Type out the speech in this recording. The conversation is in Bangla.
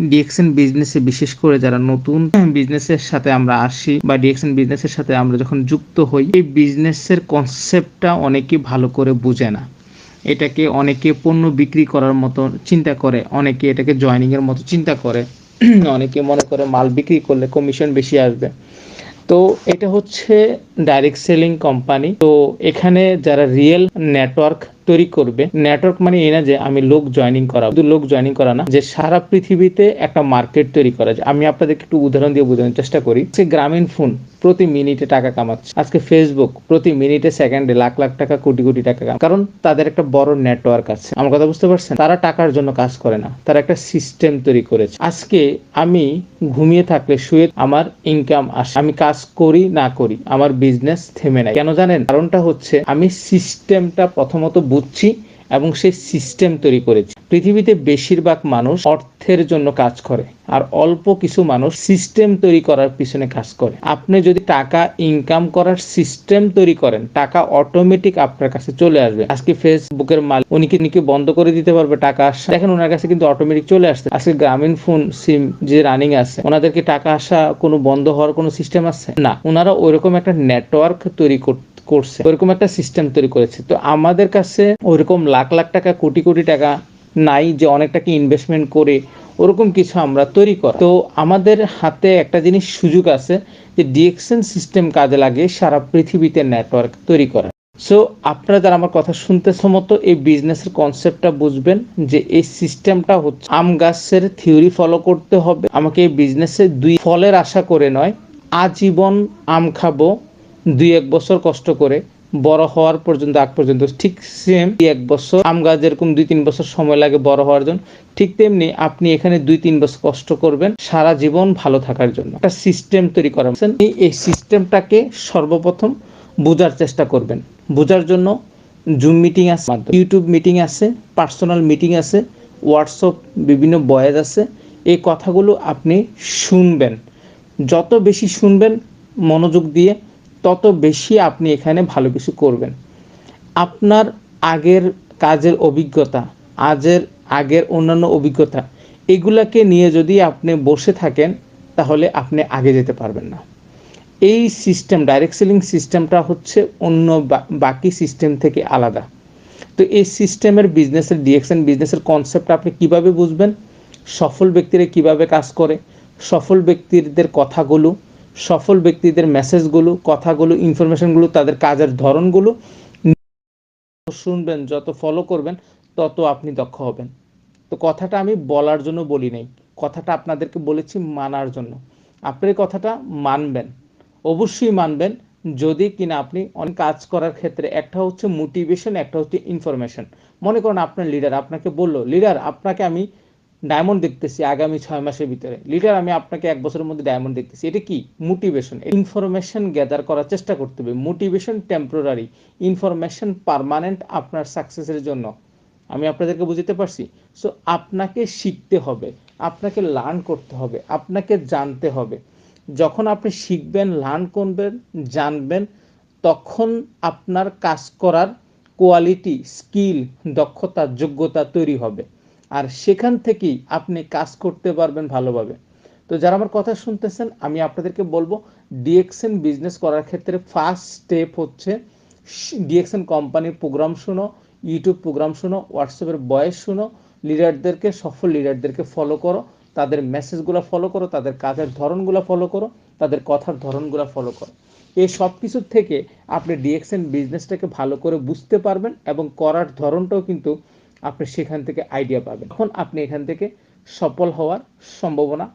ডিএক্সএন বিজনেসে বিশেষ করে যারা নতুন বিজনেসের সাথে আমরা আসি বা ডিএক্সএন বিজনেসের সাথে আমরা যখন যুক্ত হই, এই বিজনেসের কনসেপ্টটা অনেকেই ভালো করে বুঝে না। এটাকে অনেকে পণ্য বিক্রি করার মতো চিন্তা করে, অনেকে এটাকে জয়নিংয়ের মতো চিন্তা করে, অনেকে মনে করে মাল বিক্রি করলে কমিশন বেশি আসবে। তো এটা হচ্ছে ডাইরেক্ট সেলিং কোম্পানি। তো এখানে যারা রিয়েল নেটওয়ার্ক তৈরি করবে, নেটওয়ার্ক মানে এই না যে আমি লোক জয়েনিং করা, শুধু লোক জয়েনিং করা না, যে সারা পৃথিবীতে একটা মার্কেট তৈরি করা যায়। আমি আপনাদেরকে একটু উদাহরণ দিয়ে বোঝানোর চেষ্টা করি। সে গ্রামীণ ফোন প্রতি মিনিটে টাকা কামাচ্ছে, আজকে ফেসবুক প্রতি মিনিটে সেকেন্ডে লাখ লাখ টাকা, কোটি কোটি টাকা কামাচ্ছে, কারণ তাদের একটা বড় নেটওয়ার্ক আছে। আমার কথা বুঝতে পারছেন? তারা টাকার জন্য কাজ করে না, তারা একটা সিস্টেম তৈরি করেছে। আজকে আমি ঘুমিয়ে থাকলে শুয়ে আমার ইনকাম আসে, আমি কাজ করি না করি আমার বিজনেস থেমে নাই। কেন জানেন? কারণটা হচ্ছে আমি সিস্টেমটা প্রথমত বুঝছি এবং সেই সিস্টেম তৈরি করেছি। পৃথিবীতে বেশিরভাগ মানুষ অর্থের জন্য কাজ করে, আর অল্প কিছু মানুষ সিস্টেম তৈরি করার পিছনে কাজ করে। আপনি যদি টাকা ইনকাম করার সিস্টেম তৈরি করেন, টাকা অটোমেটিক আপনার কাছে চলে আসবে। আজকে ফেসবুকের মালিক উনি কি বন্ধ করে দিতে পারবে টাকা আসা? দেখেন ওনার কাছে কিন্তু অটোমেটিক চলে আসছে। আজকে গ্রামীণ ফোন সিম যে রানিং আছে, ওনাদেরকে টাকা আসা কোনো বন্ধ হওয়ার কোনো সিস্টেম আছে না। ওনারা ওইরকম একটা নেটওয়ার্ক তৈরি করছে, ওইরকম একটা সিস্টেম তৈরি করেছে। তো আমাদের কাছে ওইরকম লাখ লাখ টাকা, কোটি কোটি টাকা নাই যে অনেক টাকা ইনভেস্টমেন্ট করে ওরকম কিছু আমরা তৈরি করা। তো আমাদের হাতে একটা জিনিস সুযোগ আছে যে ডিএক্সএন সিস্টেম কাজে লাগে সারা পৃথিবীতে নেটওয়ার্ক তৈরি করা। সো আপনারা যারা আমার কথা শুনতেছ মতো এই বিজনেসের কনসেপ্টটা বুঝবেন যে এই সিস্টেমটা হচ্ছে আম গাছের থিওরি ফলো করতে হবে। আমাকে এই বিজনেসে দুই ফলের আশা করে নয়, আজীবন আম খাবো, 2-1 বছর কষ্ট করে বড় হওয়ার পর্যন্ত, আগ পর্যন্ত। ঠিক সেম 1 বছর আম গাছ যেরকম 2-3 বছর সময় লাগে বড় হওয়ার জন্য, ঠিক তেমনি আপনি এখানে 2-3 বছর কষ্ট করবেন সারা জীবন ভালো থাকার জন্য। একটা সিস্টেম তৈরি করা, এই সিস্টেমটাকে সর্বপ্রথম বোঝার চেষ্টা করবেন। বোঝার জন্য জুম মিটিং আছে, ইউটিউব মিটিং আছে, পার্সোনাল মিটিং আছে, হোয়াটসঅ্যাপ বিভিন্ন বয়েজ আছে। এই কথাগুলো আপনি শুনবেন। যত বেশি শুনবেন মনোযোগ দিয়ে, তত বেশি আপনি এখানে ভালো কিছু করবেন। আপনার আগের কাজের অভিজ্ঞতা, আগের অন্যান্য অভিজ্ঞতা, এগুলাকে নিয়ে যদি আপনি বসে থাকেন, তাহলে আপনি আগে যেতে পারবেন না। এই সিস্টেম, ডাইরেক্ট সেলিং সিস্টেমটা হচ্ছে অন্য বাকি সিস্টেম থেকে আলাদা। তো এই সিস্টেমের বিজনেসের, ডিএক্সএন বিজনেসের কনসেপ্টটা আপনি কিভাবে বুঝবেন, সফল ব্যক্তিরা কিভাবে কাজ করে, সফল ব্যক্তিদের কথাগুলো, সফল ব্যক্তিদের মেসেজগুলো, কথাগুলো, ইনফরমেশনগুলো, তাদের কাজের ধরনগুলো শুনবেন, যত ফলো করবেন তত আপনি দক্ষ হবেন। তো কথাটা আমি বলার জন্য বলি নাই, কথাটা আপনাদেরকে বলেছি মানার জন্য। আপনি কথাটা মানবেন, অবশ্যই মানবেন, যদি কিনা আপনি অনেক কাজ করার ক্ষেত্রে একটা হচ্ছে মোটিভেশন, একটা হচ্ছে ইনফরমেশন। মনে করেন আপনার লিডার আপনাকে বলল, লিডার আপনাকে আমি ডায়মন্ড দেখতেছি আগামী 6 মাসের ভিতরে, লিডার আমি আপনাকে 1 বছরের মধ্যে ডায়মন্ড দেখতেছি। এটা কি? মোটিভেশন। ইনফরমেশন গ্যাদার করার চেষ্টা করতে হবে। মোটিভেশন টেম্পোরারি, ইনফরমেশন পার্মানেন্ট আপনার সাকসেসের জন্য। আমি আপনাদেরকে বুঝতে পারছি? সো আপনাকে শিখতে হবে, আপনাকে লার্ন করতে হবে, আপনাকে জানতে হবে। যখন আপনি শিখবেন, লার্ন করবেন, জানবেন, তখন আপনার কাজ করার কোয়ালিটি, স্কিল, দক্ষতা, যোগ্যতা তৈরি হবে। আর সেখান থেকেই আপনি কাজ করতে পারবেন ভালোভাবে। তো যারা আমার কথা শুনতেছেন, আমি আপনাদেরকে বলবো ডিএক্সএন বিজনেস করার ক্ষেত্রে ফার্স্ট স্টেপ হচ্ছে ডিএক্সএন কোম্পানির প্রোগ্রাম শুনো, ইউটিউব প্রোগ্রাম শুনো, হোয়াটসঅ্যাপের ভয়েস শুনো, লিডারদেরকে, সফল লিডারদেরকে ফলো করো, তাদের মেসেজগুলো ফলো করো, তাদের কাজের ধরনগুলো ফলো করো, তাদের কথার ধরনগুলো ফলো করো। এই সব কিছুর থেকে আপনি ডিএক্সএন বিজনেসটাকে ভালো করে বুঝতে পারবেন এবং করার ধরনটাও কিন্তু আপনি সেখান থেকে আইডিয়া পাবেন। তখন আপনি এখান থেকে সফল হওয়ার সম্ভাবনা